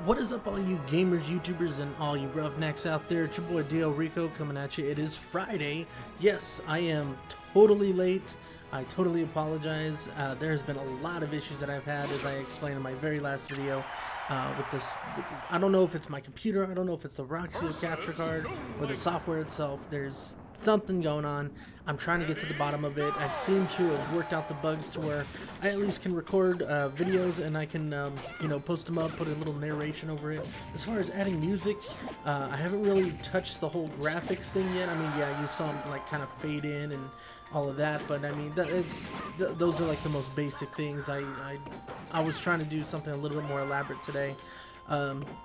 What is up, all you gamers, YouTubers, and all you roughnecks out there? It's your boy Dio Rico coming at you. It is Friday. Yes, I am totally late. I totally apologize. There's been a lot of issues that I've had, as I explained in my very last video. With this, I don't know if it's my computer, I don't know if it's the Roxio capture card or the software itself. There's something going on. I'm trying to get to the bottom of it. I seem to have worked out the bugs to where I at least can record videos, and I can you know, post them up, put a little narration over it. As far as adding music, I haven't really touched the whole graphics thing yet. I mean, yeah, you saw them like kind of fade in and all of that, but I mean, those are like the most basic things. I was trying to do something a little bit more elaborate today.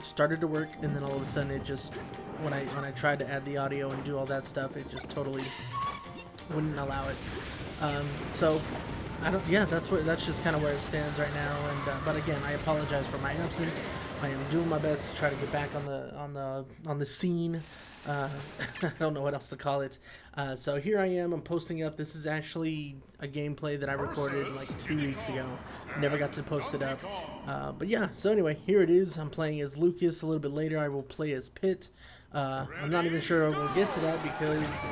Started to work, and then all of a sudden it just, when I tried to add the audio and do all that stuff, it just totally wouldn't allow it. So I don't, yeah, that's just kind of where it stands right now. And but again, I apologize for my absence. I am doing my best to try to get back on the scene. I don't know what else to call it. So here I am. I'm posting up. This is actually a gameplay that I recorded like 2 weeks ago. Never got to post it up. But yeah, so anyway, here it is. I'm playing as Lucas. A little bit later, I will play as Pit. I'm not even sure we'll get to that because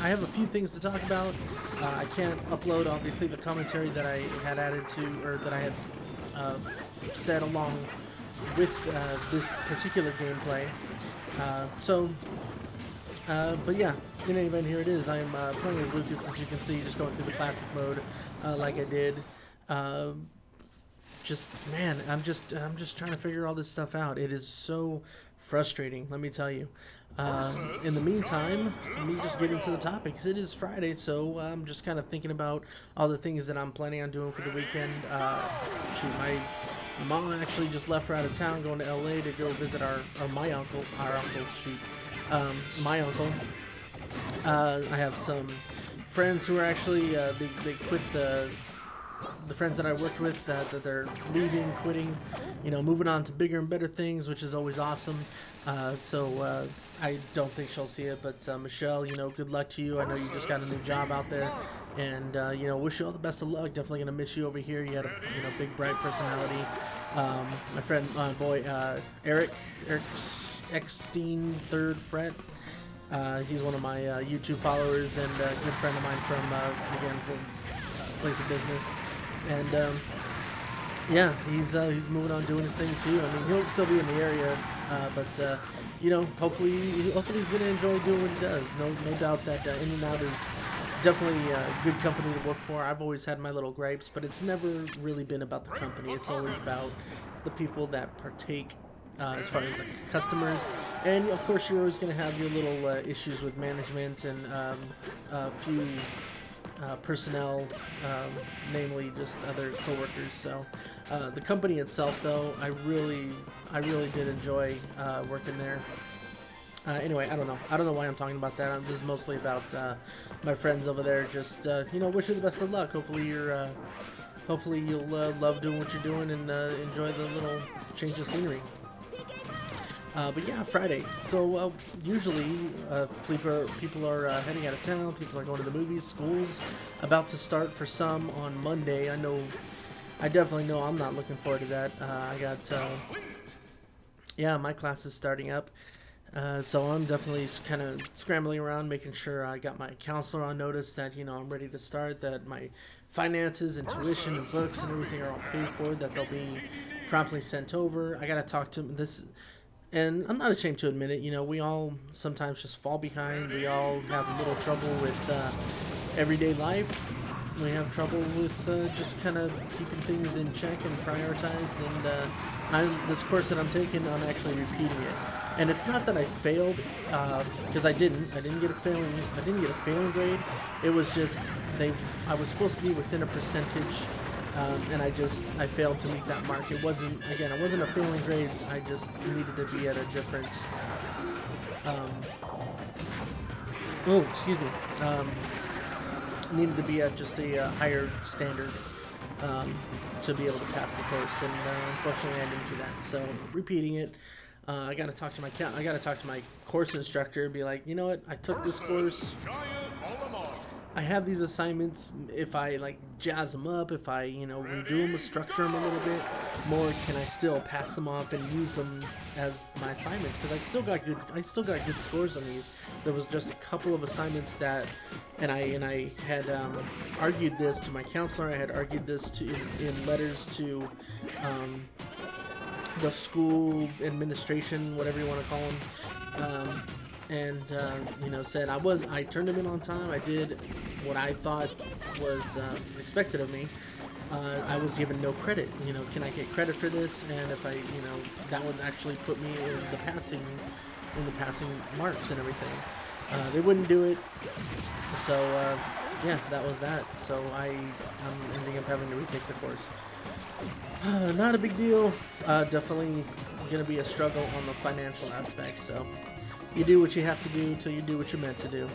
I have a few things to talk about. I can't upload, obviously, the commentary that I had added to, or that I had said along with this particular gameplay. But yeah, in any event, here it is. I'm playing as Lucas, as you can see, just going through the classic mode, like I did. Man, I'm just trying to figure all this stuff out. It is so frustrating, let me tell you. In the meantime, let me just get into the topics. It is Friday, so I'm just kind of thinking about all the things that I'm planning on doing for the weekend. Shoot, my mom actually just left for out of town, going to LA to go visit my uncle, my uncle. I have some friends who are actually, they quit the friends that I worked with, that they're leaving, quitting, you know, moving on to bigger and better things, which is always awesome. So I don't think she'll see it, but Michelle, you know, good luck to you. I know you just got a new job out there, and you know, wish you all the best of luck. Definitely gonna miss you over here. You had a, you know, big bright personality. My friend, my boy, Eric Eckstein, third fret. He's one of my YouTube followers and a good friend of mine from again from place of business, and yeah, he's moving on, doing his thing too. I mean, he'll still be in the area, but you know, hopefully he's gonna enjoy doing what he does. No doubt that In-N-Out is definitely a good company to work for. I've always had my little gripes, but it's never really been about the company. It's always about the people that partake, as far as the customers. And of course, you're always going to have your little issues with management and a few personnel, namely just other coworkers. So the company itself, though, I really did enjoy working there. Anyway, I don't know why I'm talking about that. This is mostly about my friends over there. Just you know, wish you the best of luck. Hopefully you'll love doing what you're doing and enjoy the little change of scenery. But yeah, Friday. So usually people are heading out of town. People are going to the movies. School's about to start for some on Monday. I definitely know I'm not looking forward to that. I got yeah, my class is starting up. So I'm definitely kind of scrambling around, making sure I got my counselor on notice that, you know, I'm ready to start, that my finances and tuition and books and everything are all paid for, that they'll be promptly sent over. I got to talk to this, and I'm not ashamed to admit it, you know, we all sometimes just fall behind. We all have a little trouble with everyday life. We have trouble with just kind of keeping things in check and prioritized, and this course that I'm taking, I'm actually repeating it. And it's not that I failed, because I didn't get a failing grade. It was just I was supposed to be within a percentage, and I failed to meet that mark. It wasn't a failing grade. I just needed to be at a different needed to be at just a higher standard to be able to pass the course, and unfortunately I didn't do that. So repeating it. I gotta talk to my course instructor. Be like, you know what? I took this course. I have these assignments. If I like jazz them up, if I redo them, structure them a little bit more, can I still pass them off and use them as my assignments? Because I still got good scores on these. There was just a couple of assignments that, and I had argued this to my counselor. I had argued this in letters to the school administration, whatever you want to call them. And said I turned them in on time. I did what I thought was expected of me. I was given no credit. Can I get credit for this? And if that would actually put me in the passing marks and everything. They wouldn't do it. So yeah, that was that. So I'm ending up having to retake the course. Not a big deal. Definitely gonna be a struggle on the financial aspect. So. You do what you have to do until you do what you're meant to do.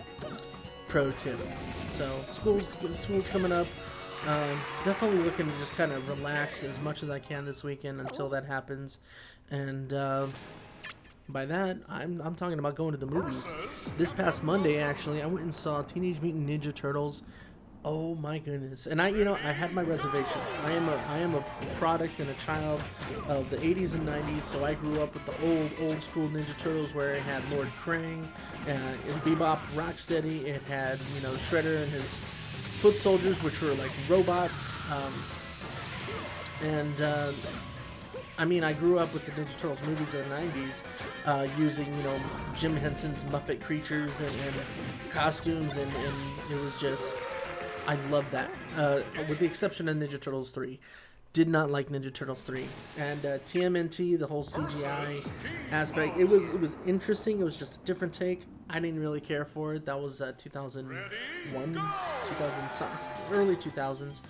Pro tip. So school's coming up. Definitely looking to just kind of relax as much as I can this weekend until that happens. And by that, I'm talking about going to the movies. This past Monday, actually, I went and saw Teenage Mutant Ninja Turtles. Oh my goodness! And I had my reservations. I am a product and a child of the 80s and 90s, so I grew up with the old school Ninja Turtles, where it had Lord Krang, and Bebop, Rocksteady. It had Shredder and his foot soldiers, which were like robots. I grew up with the Ninja Turtles movies in the 90s, using Jim Henson's Muppet creatures and costumes, and it was just. I love that, with the exception of Ninja Turtles 3. Did not like Ninja Turtles 3. And TMNT, the whole CGI aspect, it was interesting. It was just a different take. I didn't really care for it. That was 2001, early 2000s.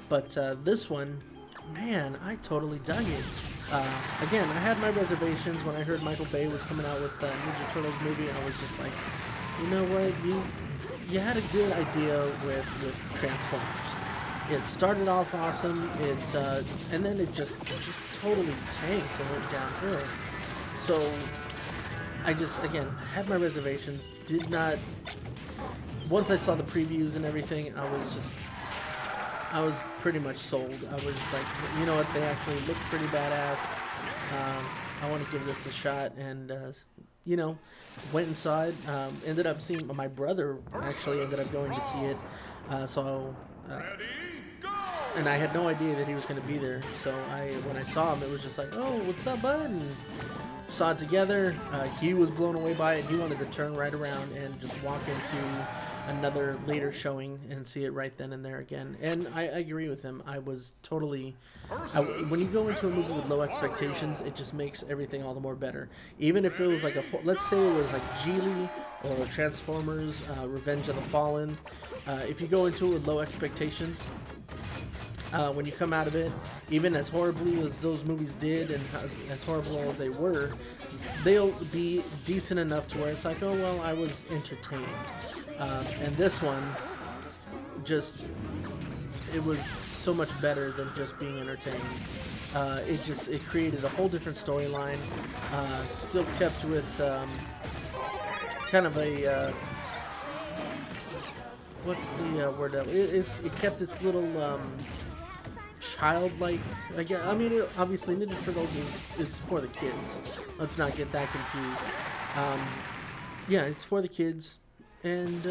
But this one, man, I totally dug it. Again, I had my reservations when I heard Michael Bay was coming out with the Ninja Turtles movie. I was just like, you know what, you had a good idea with Transformers. It started off awesome, and then it just totally tanked and went downhill. So I had my reservations. Did not. Once I saw the previews and everything, I was pretty much sold. I was just like, you know what, they actually look pretty badass. I want to give this a shot, and went inside. Ended up seeing my brother. Actually, ended up going to see it. And I had no idea that he was going to be there. So when I saw him, it was just like, oh, what's up, bud? And saw it together. He was blown away by it. He wanted to turn right around and just walk into another later showing and see it right then and there again. And I agree with him. I was totally... when you go into a movie with low expectations, it just makes everything all the more better. Even if it was like let's say it was like Geely or Transformers, Revenge of the Fallen. If you go into it with low expectations, when you come out of it, even as horribly as those movies did and as horrible as they were, they'll be decent enough to where it's like, oh, well, I was entertained. And this one, it was so much better than just being entertained. It created a whole different storyline, still kept with kind of a, what's the word? It kept its little childlike, I guess. I mean, obviously Ninja Turtles is for the kids. Let's not get that confused. Yeah, it's for the kids. And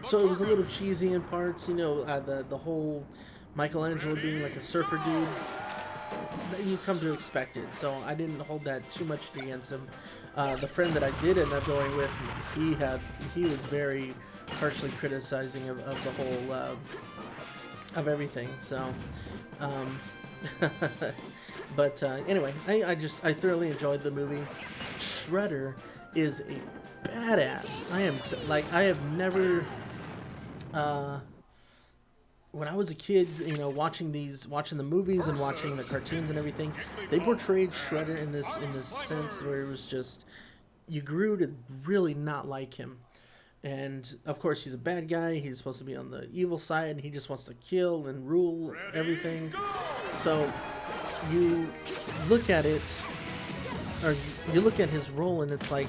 so it was a little cheesy in parts, the whole Michelangelo being like a surfer dude that you come to expect it. So I didn't hold that too much against him. The friend that I did end up going with, he was very harshly criticizing of the whole of everything. So, but anyway, I thoroughly enjoyed the movie. Shredder is a badass. I have never, when I was a kid, watching the movies and watching the cartoons and everything, they portrayed Shredder in this sense where it was just, you grew to really not like him. And of course he's a bad guy, he's supposed to be on the evil side, and he just wants to kill and rule everything. So you look at it, or you look at his role, and it's like,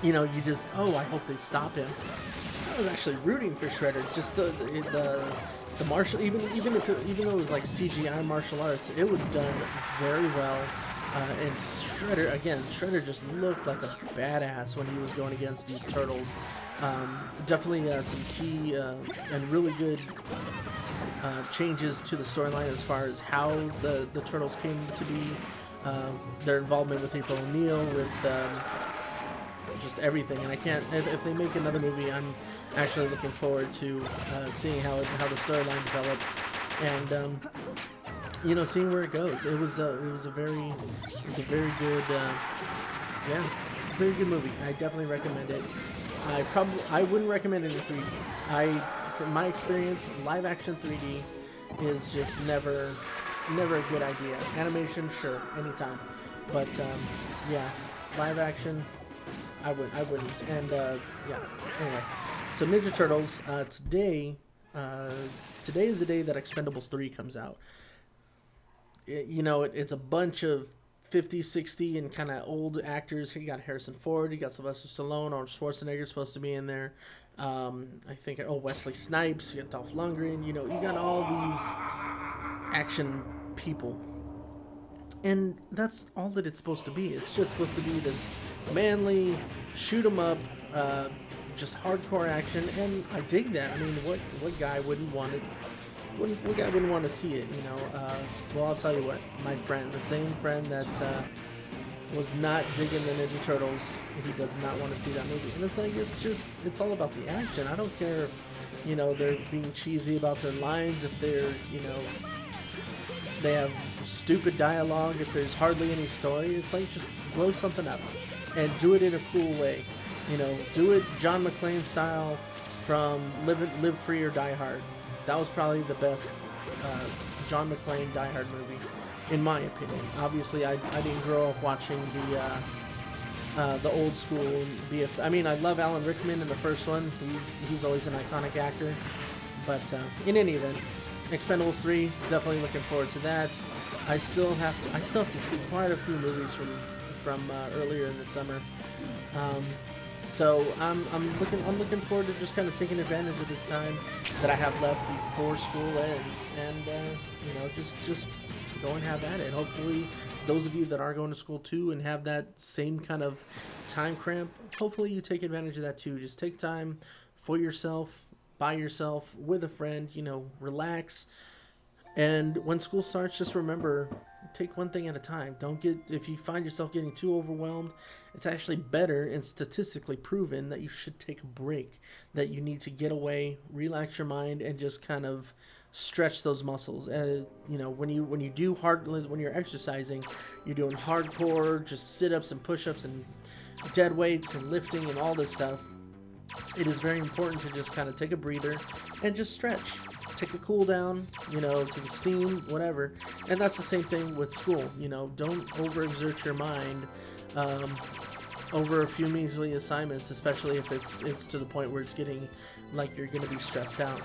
you just, oh, I hope they stop him. I was actually rooting for Shredder. Just the martial, even though it was like CGI martial arts, it was done very well. And Shredder just looked like a badass when he was going against these turtles. Definitely some key and really good changes to the storyline as far as how the turtles came to be, their involvement with April O'Neil, with just everything. And I can't, if they make another movie, I'm actually looking forward to seeing how the storyline develops, and you know, seeing where it goes. It was a very good, yeah, very good movie. I definitely recommend it. I wouldn't recommend it in 3D. From my experience, live action 3D is just never a good idea. Animation, sure, anytime, but yeah, live action, I wouldn't. And yeah, anyway, so Ninja Turtles. Today is the day that Expendables 3 comes out. You know, it's a bunch of 50, 60, and kind of old actors. You got Harrison Ford, you got Sylvester Stallone, Arnold Schwarzenegger's supposed to be in there. I think, Wesley Snipes, you got Dolph Lundgren, you know, you got all these action people. And that's all that it's supposed to be. It's just supposed to be this manly, shoot 'em up, just hardcore action, and I dig that. I mean, what guy wouldn't want it? What guy wouldn't want to see it, you know? Well, I'll tell you what, my friend, the same friend that was not digging the Ninja Turtles, he does not want to see that movie. And it's like, it's all about the action. I don't care if, you know, they're being cheesy about their lines, if they're, you know, they have stupid dialogue, if there's hardly any story. It's like, just blow something up and do it in a cool way. You know, do it John McClane style from Live Free or Die Hard. That was probably the best John McClane Die Hard movie, in my opinion. Obviously, I didn't grow up watching the old school BF. I mean, I love Alan Rickman in the first one. He's always an iconic actor. But in any event, Expendables 3, definitely looking forward to that. I still have to see quite a few movies from earlier in the summer. So I'm looking forward to just kind of taking advantage of this time that I have left before school ends, and you know, just go and have at it. Hopefully, those of you that are going to school too and have that same kind of time cramp, hopefully you take advantage of that too. Just take time for yourself, by yourself, with a friend. You know, relax. And when school starts, just remember, take one thing at a time. If you find yourself getting too overwhelmed, it's actually better and statistically proven that you should take a break, that you need to get away, relax your mind, and just kind of stretch those muscles. You know, when you're exercising, you're doing hardcore, just sit-ups and push-ups and dead weights and lifting and all this stuff. It is very important to just kind of take a breather and just stretch. Take a cool down, you know, take a steam, whatever. And that's the same thing with school. You know, don't overexert your mind over a few measly assignments, especially if it's to the point where it's getting like you're going to be stressed out.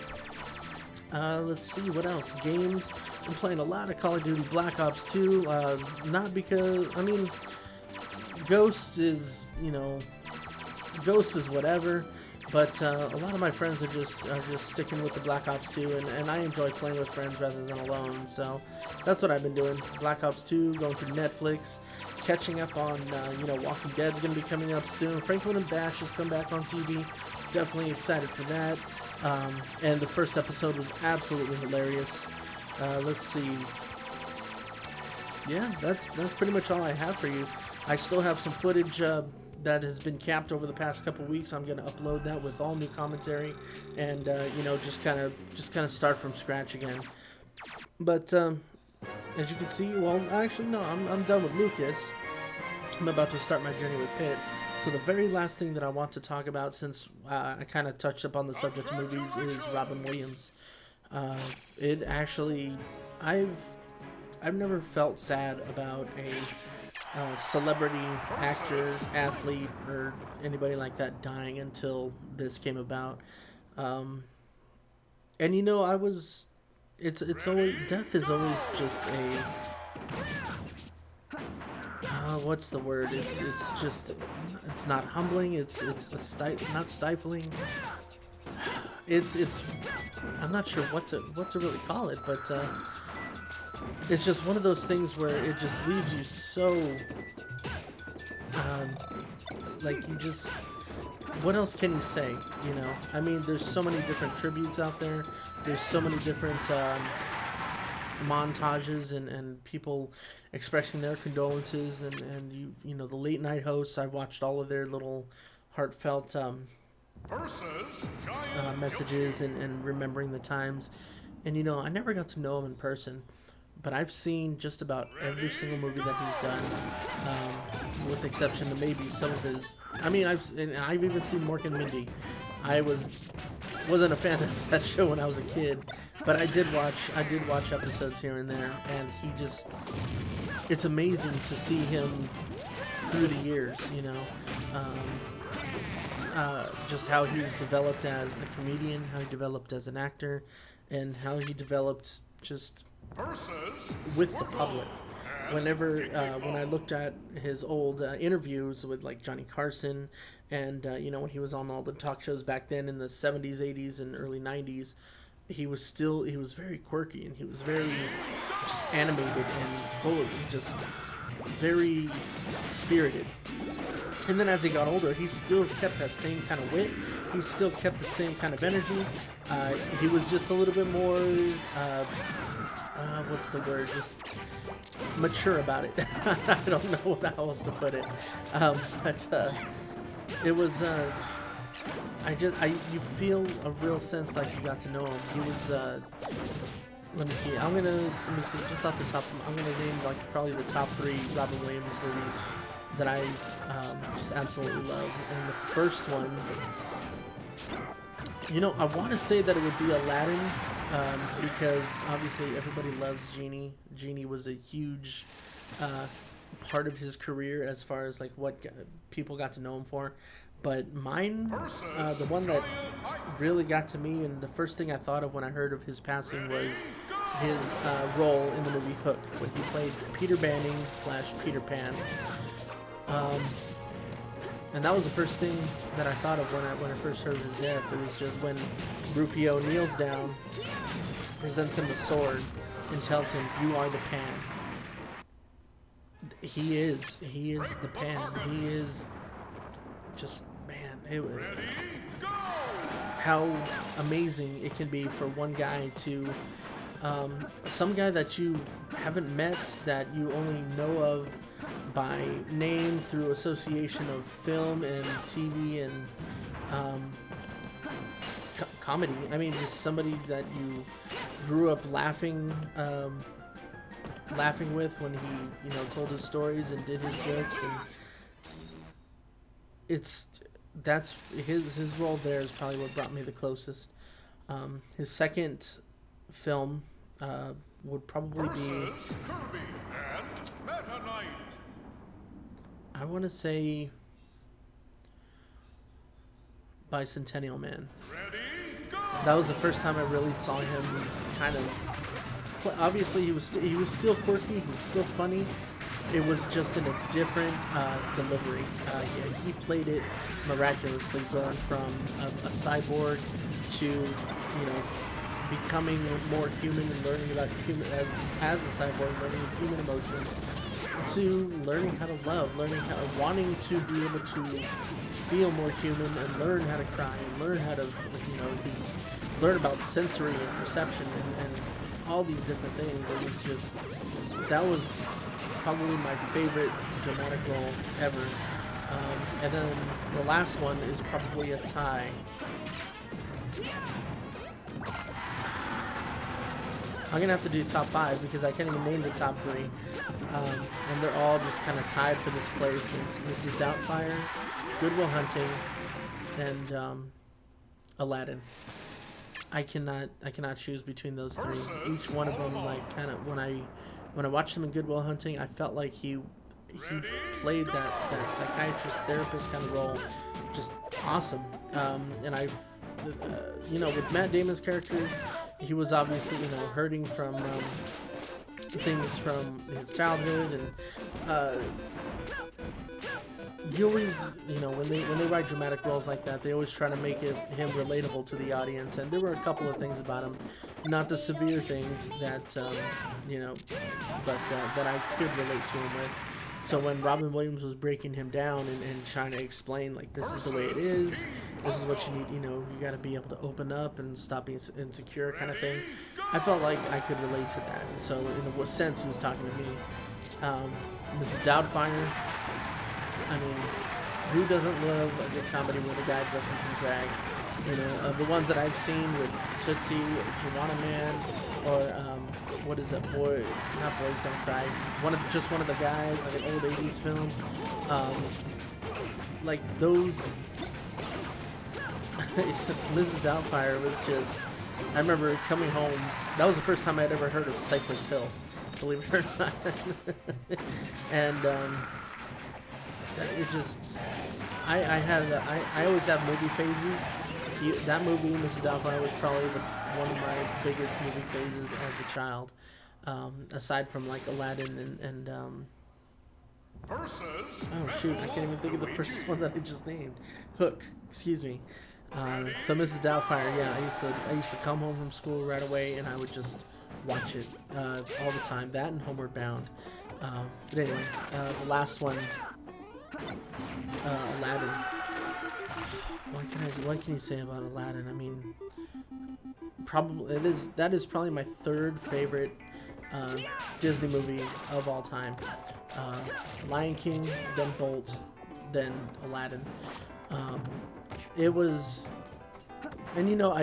Let's see, what else? Games. I'm playing a lot of Call of Duty Black Ops 2. Not because, I mean, Ghosts is whatever. But a lot of my friends are just sticking with the Black Ops 2, and I enjoy playing with friends rather than alone. So that's what I've been doing. Black Ops 2, going through Netflix, catching up on, you know, Walking Dead's going to be coming up soon. Franklin and Bash has come back on TV. Definitely excited for that. And the first episode was absolutely hilarious. Let's see. Yeah, that's pretty much all I have for you. I still have some footage that has been capped over the past couple weeks. I'm going to upload that with all new commentary, and you know, just kind of start from scratch again. But as you can see, well, actually no, I'm done with Lucas. I'm about to start my journey with Pitt. So the very last thing that I want to talk about, since I kind of touched upon the subject of movies, is Robin Williams. It actually, I've never felt sad about a celebrity, actor, athlete, or anybody like that dying until this came about. And you know, it's always, death is always just a, what's the word? It's just, it's not humbling. It's not stifling. it's I'm not sure what to really call it, but it's just one of those things where it just leaves you so like you just, what else can you say, you know? I mean, there's so many different tributes out there. There's so many different montages and people expressing their condolences, and you know, the late night hosts. I've watched all of their little heartfelt messages and remembering the times. And you know, I never got to know him in person, but I've seen just about every single movie that he's done, with the exception of maybe some of his. I mean, I've even seen Mork and Mindy. I wasn't a fan of that show when I was a kid, but I did watch episodes here and there, and he just, it's amazing to see him through the years, you know, just how he's developed as a comedian, how he developed as an actor, and how he developed just with the public. Whenever when I looked at his old interviews with like Johnny Carson, and you know, when he was on all the talk shows back then in the 70s, 80s, and early 90s, he was very quirky, and he was very just animated and full of just very spirited. And then as he got older, he still kept that same kind of wit. He still kept the same kind of energy. He was just a little bit more what's the word? Just mature about it. I don't know how else to put it. But it was. You feel a real sense like you got to know him. He was. Let me see. Just off the top, I'm gonna name like probably the top 3 Robin Williams movies that I just absolutely love. And the first one, you know, I want to say that it would be Aladdin, because obviously everybody loves Genie. Genie was a huge part of his career as far as like what people got to know him for. But mine, the one that really got to me, and the first thing I thought of when I heard of his passing was his role in the movie Hook, when he played Peter Banning / Peter Pan. And that was the first thing that I thought of when I first heard of his death. It was just when Rufio kneels down, presents him the sword, and tells him, "You are the Pan." He is the Pan. He is just, man, how amazing it can be for one guy to, some guy that you haven't met, that you only know of by name through association of film and TV and comedy. I mean, just somebody that you grew up laughing with when he, you know, told his stories and did his jokes, and that's his role there is probably what brought me the closest. His second film would probably be, I want to say, Bicentennial Man. That was the first time I really saw him kind of. Obviously, he was still quirky. He was still funny. It was just in a different delivery. He played it miraculously, going from a cyborg to, you know, becoming more human and learning about human as a cyborg, learning human emotion, to learning how to love, wanting to be able to feel more human and learn how to cry and learn how to, you know, learn about sensory and perception and all these different things. It was just, that was probably my favorite dramatic role ever. And then the last one is probably a tie. I'm gonna have to do top 5 because I can't even name the top 3, and they're all just kind of tied for this place. And this is Doubtfire, Good Will Hunting, and Aladdin. I cannot choose between those 3. Each one of them, like, kind of, when I watched him in Good Will Hunting, I felt like he played that psychiatrist therapist kind of role just awesome. And I, you know, with Matt Damon's character, he was obviously, you know, hurting from things from his childhood, and he always, you know, when they write dramatic roles like that, they always try to make him relatable to the audience. And there were a couple of things about him, not the severe things that you know, but that I could relate to him with. So when Robin Williams was breaking him down and trying to explain, like, this is the way it is, this is what you need, you know, you got to be able to open up and stop being insecure, kind of thing, I felt like I could relate to that. And so in a sense, he was talking to me. Mrs. Doubtfire, I mean, who doesn't love a good comedy when a guy dresses in drag? You know, the ones that I've seen with Tootsie, Juwanna Man, or what is that, not Boys Don't Cry, one of the guys, like an old 80s film, like those. Mrs. Doubtfire was just, I remember coming home, that was the first time I'd ever heard of Cypress Hill, believe it or not. And it just, I always have movie phases. That movie, Mrs. Doubtfire, was probably one of my biggest movie phases as a child, aside from like Aladdin and oh shoot, I can't even think of the first one that I just named. Hook, excuse me. So Mrs. Doubtfire, yeah, I used to come home from school right away and I would just watch it all the time. That and Homeward Bound. But anyway, the last one, Aladdin. What can you say about Aladdin? I mean, that is probably my third favorite Disney movie of all time. Lion King, then Bolt, then Aladdin. It was, and you know,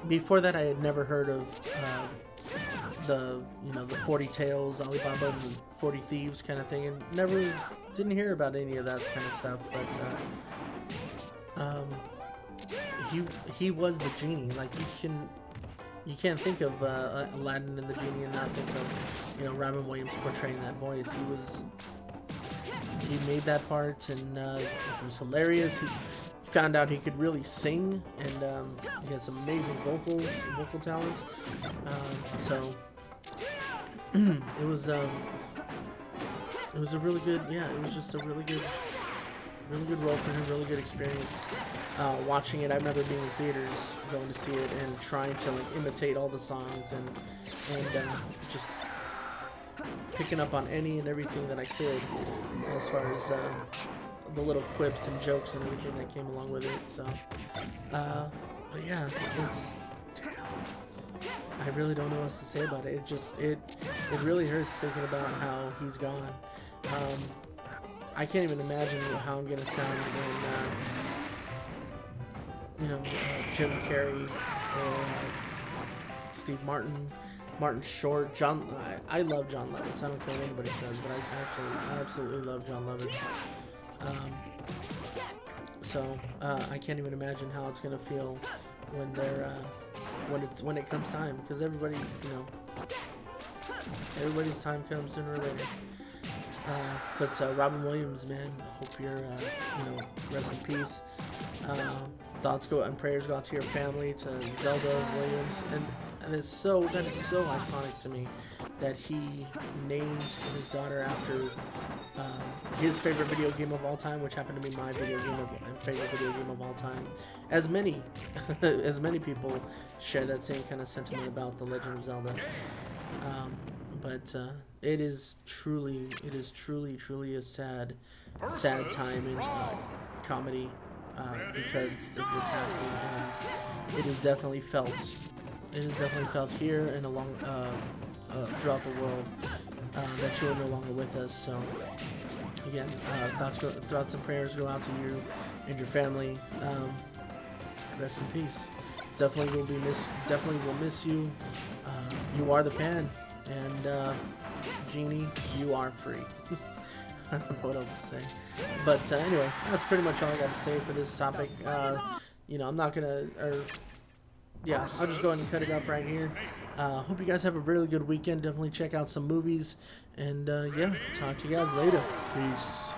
before that I had never heard of the 40 Tales, Alibaba and the 40 Thieves kind of thing, and didn't hear about any of that kind of stuff. But he was the genie. Like, you can't think of Aladdin and the genie and not think of, you know, Robin Williams portraying that voice. He made that part, and it was hilarious. He found out he could really sing, and he had some amazing vocal talent. So it was a really good, yeah, it was just a really good role for him, really good experience. Watching it, I remember being in theaters, going to see it, and trying to like imitate all the songs and just picking up on any and everything that I could, as far as the little quips and jokes and everything that came along with it. So, but yeah, I really don't know what to say about it. It really hurts thinking about how he's gone. I can't even imagine how I'm gonna sound when, Jim Carrey or Steve Martin, Martin Short, I love John Lovitz. I don't care what anybody says, but I absolutely love John Lovitz. So I can't even imagine how it's gonna feel when it comes time, because everybody's time comes sooner or later. But Robin Williams, man, hope you're rest in peace. Thoughts go and prayers go out to your family, to Zelda Williams, and that is so iconic to me that he named his daughter after his favorite video game of all time, which happened to be my favorite video game of all time. As many people share that same kind of sentiment about The Legend of Zelda. But it is truly a sad time in comedy because of your passing, and it is definitely felt. It is definitely felt here and along throughout the world that you are no longer with us. So again, thoughts and prayers go out to you and your family. Rest in peace. Definitely will miss you. You are the pan, and Genie, you are free. I don't know what else to say. But anyway, that's pretty much all I got to say for this topic. I'm not gonna, I'll just go ahead and cut it up right here. Hope you guys have a really good weekend. Definitely check out some movies. And talk to you guys later. Peace.